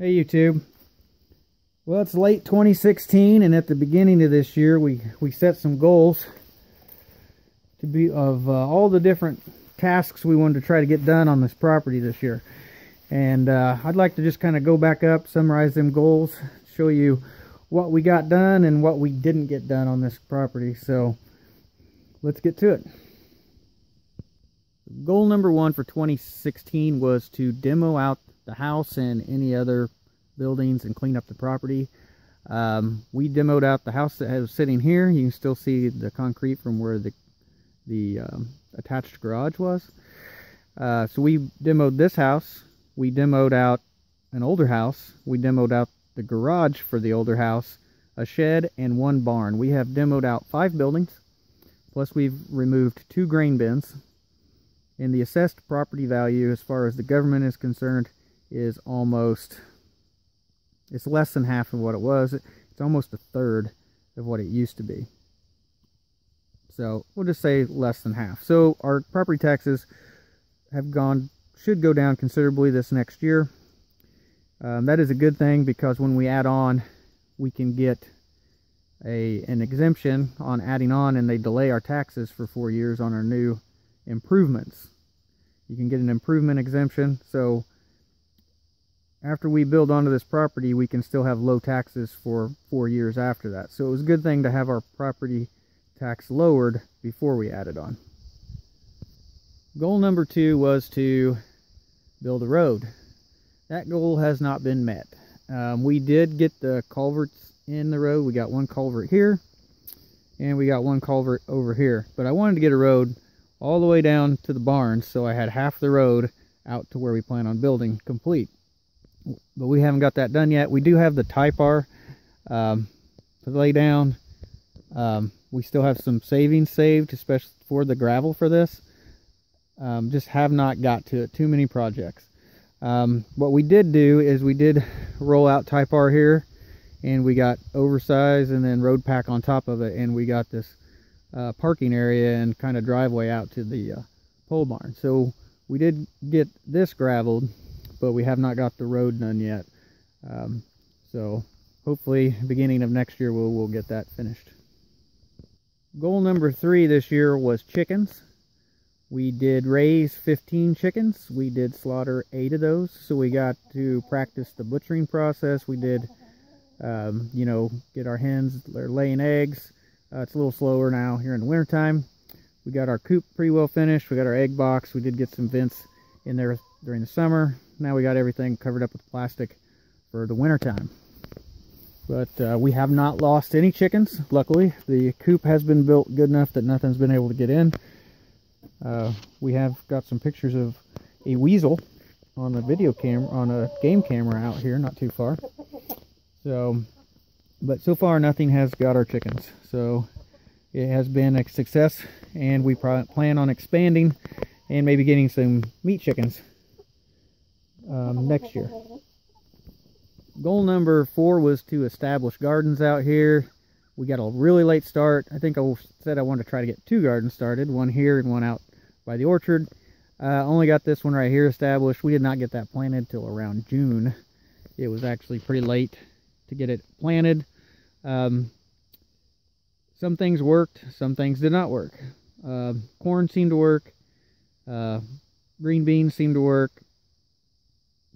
Hey YouTube. Well, it's late 2016, and at the beginning of this year we set some goals to be of all the different tasks we wanted to try to get done on this property this year. And I'd like to just kind of go back up, summarize them goals, show you what we got done and what we didn't get done on this property. So let's get to it. Goal number one for 2016 was to demo out the house and any other buildings and clean up the property. We demoed out the house that was sitting here. You can still see the concrete from where the attached garage was. So we demoed this house. We demoed out an older house. We demoed out the garage for the older house, a shed, and one barn. We have demoed out 5 buildings, plus we've removed 2 grain bins. And the assessed property value, as far as the government is concerned, is it's less than half of what it was. It's almost a third of what it used to be. So we'll just say less than half. So our property taxes should go down considerably this next year. That is a good thing, because when we add on, we can get an exemption on adding on, and they delay our taxes for 4 years on our new improvements. You can get an improvement exemption, so after we build onto this property, we can still have low taxes for 4 years after that. So it was a good thing to have our property tax lowered before we added on. Goal number 2 was to build a road. That goal has not been met. We did get the culverts in the road. We got one culvert here, and we got one culvert over here. But I wanted to get a road all the way down to the barn, so I had half the road out to where we plan on building complete. But we haven't got that done yet. We do have the Typar to lay down. We still have some savings saved, especially for the gravel for this. Just have not got to it. Too many projects. What we did do is we did roll out Typar here, and we got oversized and then road pack on top of it, and we got this parking area and kind of driveway out to the pole barn. So we did get this graveled, but we have not got the road done yet. So hopefully beginning of next year we'll get that finished. Goal number 3 this year was chickens. We did raise 15 chickens. We did slaughter 8 of those, so we got to practice the butchering process. We did get our hens, they're laying eggs. It's a little slower now here in the winter time. We got our coop pretty well finished. We got our egg box. We did get some vents in there during the summer. Now we got everything covered up with plastic for the winter time. But we have not lost any chickens, luckily. The coop has been built good enough that nothing's been able to get in. We have got some pictures of a weasel on a video camera, on a game camera out here, not too far. But so far nothing has got our chickens. So it has been a success, and we plan on expanding and maybe getting some meat chickens next year. Goal number 4 was to establish gardens out here. We got a really late start. I think I said I wanted to try to get 2 gardens started, one here and one out by the orchard. Only got this one right here established. We did not get that planted till around June. It was actually pretty late to get it planted. Some things worked, some things did not work. Corn seemed to work. Green beans seemed to work.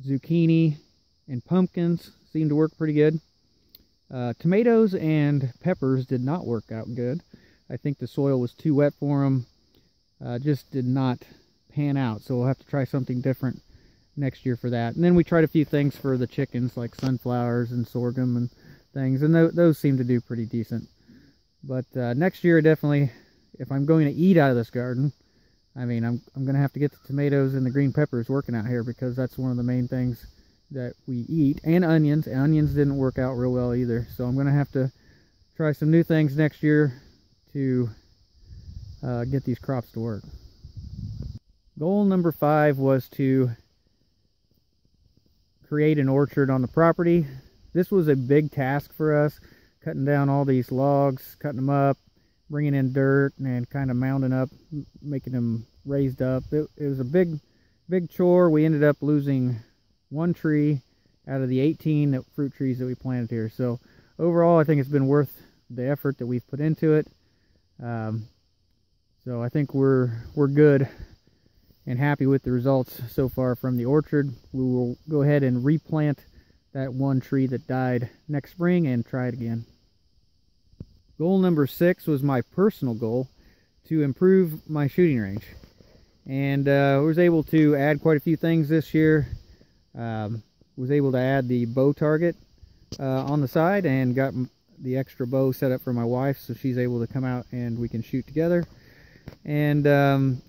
Zucchini and pumpkins seemed to work pretty good. Tomatoes and peppers did not work out good. I think the soil was too wet for them. Just did not pan out, so we'll have to try something different next year for that. And then we tried a few things for the chickens, like sunflowers and sorghum and things, and those seem to do pretty decent. But next year, definitely, if I'm going to eat out of this garden, I mean, I'm going to have to get the tomatoes and the green peppers working out here, because that's one of the main things that we eat. And onions. Onions didn't work out real well either, so I'm going to have to try some new things next year to get these crops to work. Goal number 5 was to create an orchard on the property. This was a big task for us, cutting down all these logs, cutting them up, bringing in dirt, and kind of mounding up, making them raised up. It was a big chore. We ended up losing 1 tree out of the 18 fruit trees that we planted here. So overall, I think it's been worth the effort that we've put into it. So I think we're good and happy with the results so far from the orchard. We will go ahead and replant that one tree that died next spring and try it again. Goal number 6 was my personal goal, to improve my shooting range. And was able to add quite a few things this year. Was able to add the bow target on the side, and got the extra bow set up for my wife so she's able to come out and we can shoot together. And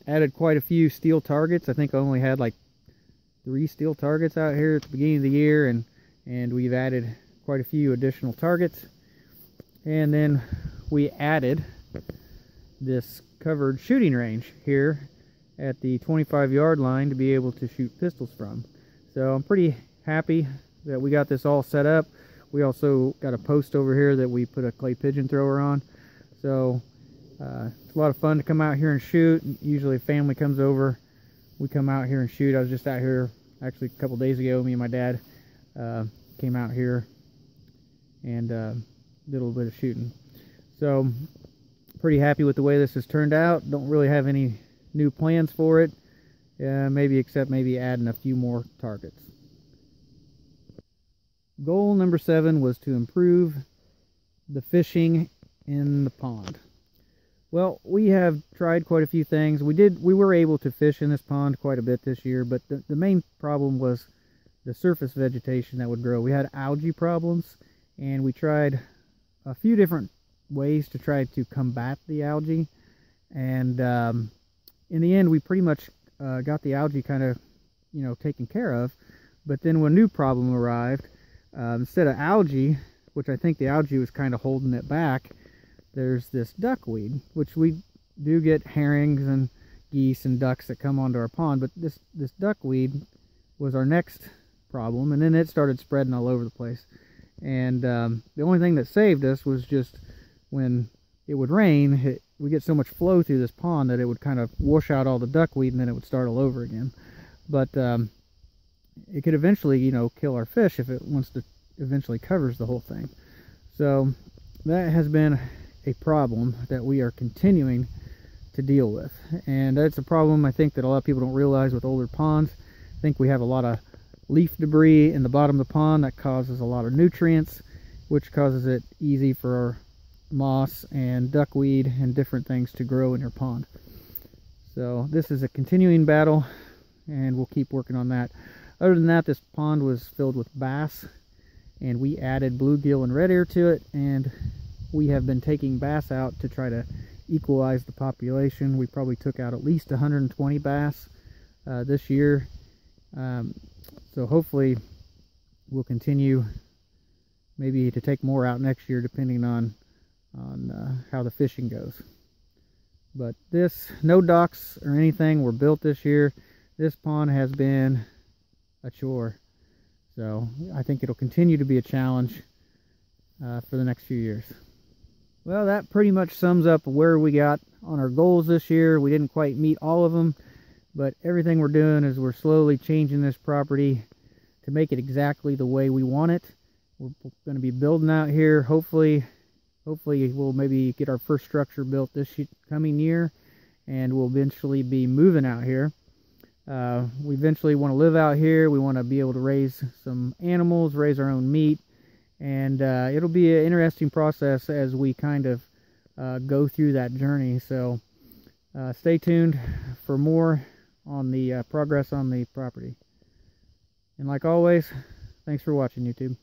added quite a few steel targets. I think I only had like 3 steel targets out here at the beginning of the year, and we've added quite a few additional targets. And then we added this covered shooting range here at the 25-yard line to be able to shoot pistols from. So I'm pretty happy that we got this all set up. We also got a post over here that we put a clay pigeon thrower on. So it's a lot of fun to come out here and shoot. Usually a family comes over, we come out here and shoot. I was just out here actually a couple days ago. Me and my dad came out here and did a little bit of shooting. So pretty happy with the way this has turned out. Don't really have any new plans for it, except maybe adding a few more targets. Goal number 7 was to improve the fishing in the pond. Well, we have tried quite a few things. We were able to fish in this pond quite a bit this year, but the main problem was the surface vegetation that would grow. We had algae problems, and we tried a few different ways to try to combat the algae. And in the end, we pretty much got the algae kind of, taken care of. But then when a new problem arrived, instead of algae, which I think the algae was kind of holding it back, there's this duckweed, which we do get herrings and geese and ducks that come onto our pond. But this duckweed was our next problem, and then it started spreading all over the place. And the only thing that saved us was just when it would rain, we get so much flow through this pond that it would kind of wash out all the duckweed, and then it would start all over again. But it could eventually, kill our fish if it eventually covers the whole thing. So that has been a problem that we are continuing to deal with. And that's a problem I think that a lot of people don't realize with older ponds. I think we have a lot of leaf debris in the bottom of the pond that causes a lot of nutrients, which causes it easy for moss and duckweed and different things to grow in your pond. So this is a continuing battle, and we'll keep working on that. Other than that, this pond was filled with bass, and we added bluegill and red ear to it, and we have been taking bass out to try to equalize the population. We probably took out at least 120 bass this year. So hopefully we'll continue maybe to take more out next year, depending on how the fishing goes. But no docks or anything were built this year. This pond has been a chore. So I think it'll continue to be a challenge for the next few years. Well, that pretty much sums up where we got on our goals this year. We didn't quite meet all of them, but everything we're doing is we're slowly changing this property to make it exactly the way we want it. We're going to be building out here. Hopefully we'll maybe get our first structure built this coming year, and we'll eventually be moving out here. We eventually want to live out here. We want to be able to raise some animals, raise our own meat, and it'll be an interesting process as we kind of go through that journey. So stay tuned for more on the progress on the property. And like always, thanks for watching, YouTube.